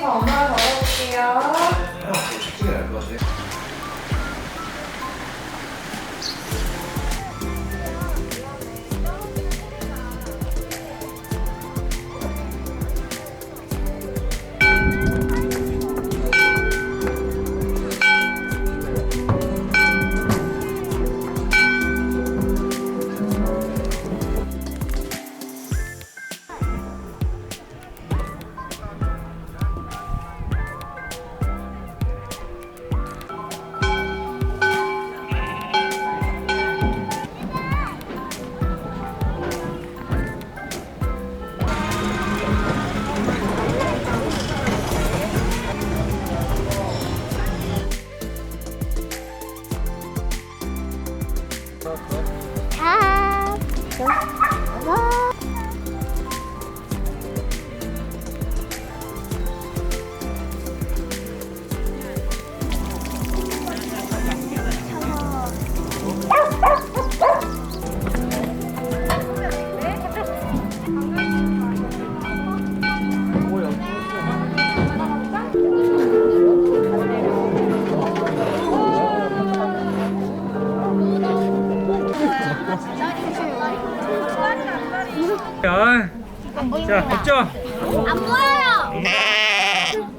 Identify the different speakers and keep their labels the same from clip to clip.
Speaker 1: 엄마가 적어볼게요. 아, 와.
Speaker 2: 자, 굽죠?
Speaker 1: 안 보여요.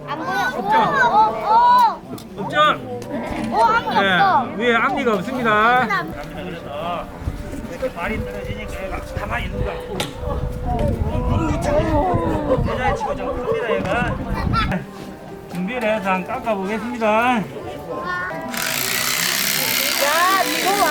Speaker 1: 안 보여.
Speaker 2: 굽죠?
Speaker 1: 앞니 없어.
Speaker 2: 위에 앞니가 없습니다. 그래서 이렇게 발이 떨어지니까 얘가 가만히 있는 거야. 여자의 치고 좀 큽니다, 얘가. 준비를 해서 한번 깎아보겠습니다.
Speaker 1: 야, 이거 와.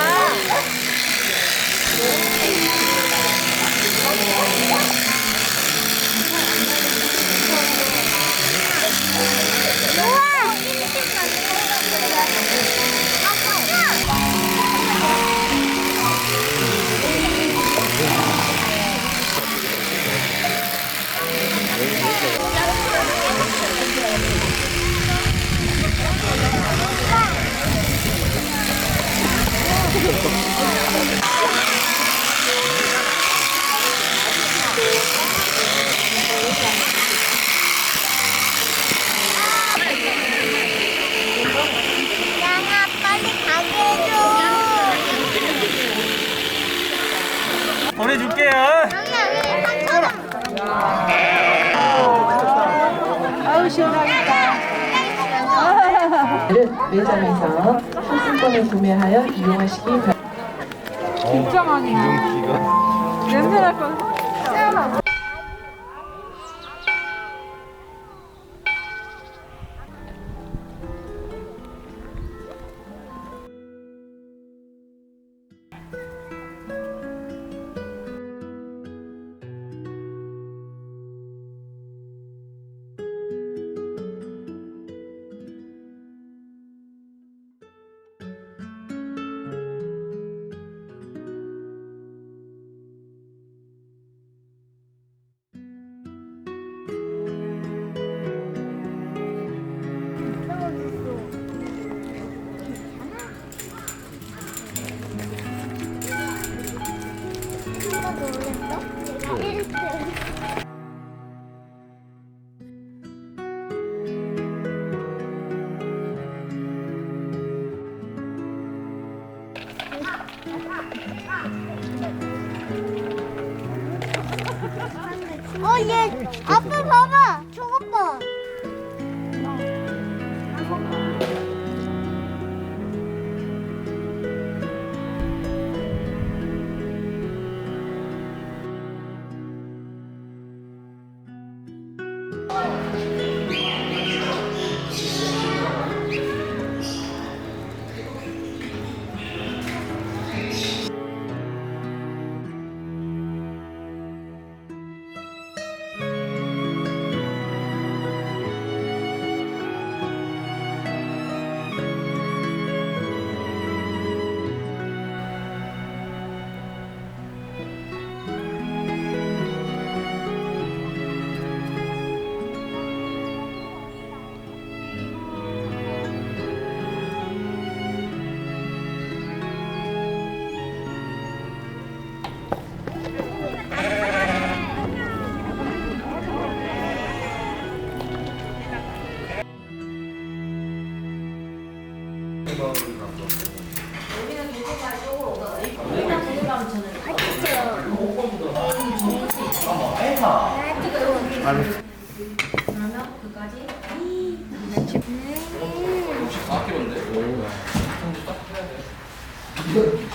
Speaker 1: 양아, 빨리 가게 해줘.
Speaker 2: 보내줄게요.
Speaker 3: 아우 시원하겠다. 매장에서 상품권을 구매하여 이용하시기 바랍니다. 진짜 많이 냄새 날 거.
Speaker 1: 얘 아빠 봐봐. 저것 봐.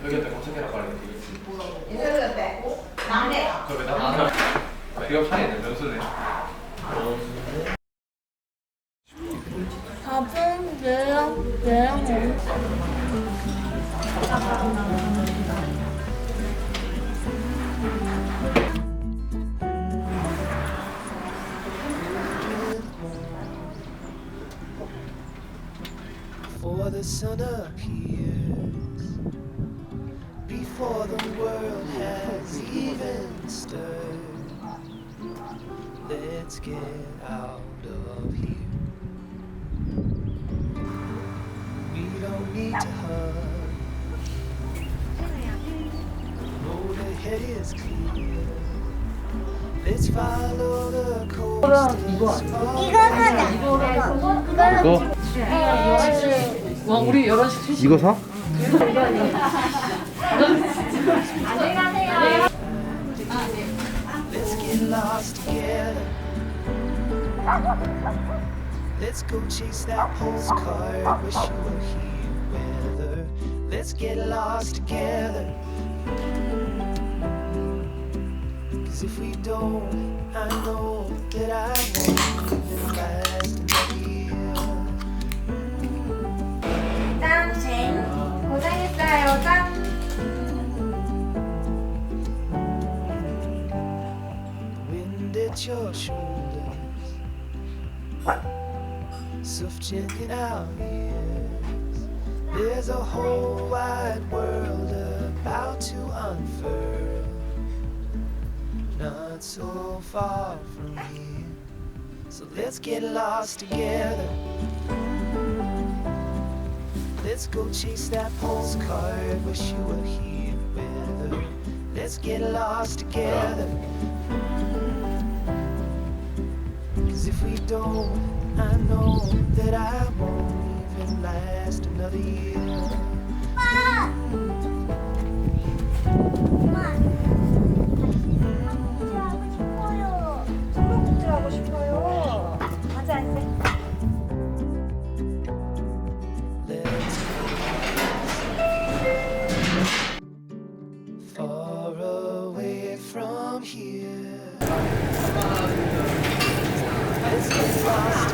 Speaker 4: 여기한테 검색해라 빨리. 거기다 비가 파이네 면수네.
Speaker 1: 밥은 얘랑
Speaker 5: For the sun appears before the world has even stirred. Let's get out of here. We don't need to hug. The road ahead is clear. Let's follow the coast.
Speaker 1: 이거 사자.
Speaker 2: 이거?
Speaker 3: 와 우리 11시 퇴실.
Speaker 2: 이거 사?
Speaker 5: Let's get lost together. Let's go chase that postcard. Wish you were here with her. Let's get lost together. 'Cause if we don't, I know that I won't even last another year.
Speaker 1: 짠. 고생했어요. 짠.
Speaker 5: Wind at your shoulders, soft in our ears. There's a whole wide world about to unfurl, not so far from here. So let's get lost together. Let's go chase that postcard. Wish you were here with her. Let's get lost together. 'Cause if we don't, I know that I won't even last another year.
Speaker 1: 엄마. 숨바꼭질 하고 싶어요. 가자 이제.
Speaker 5: Let's go far away from here. Let's get lost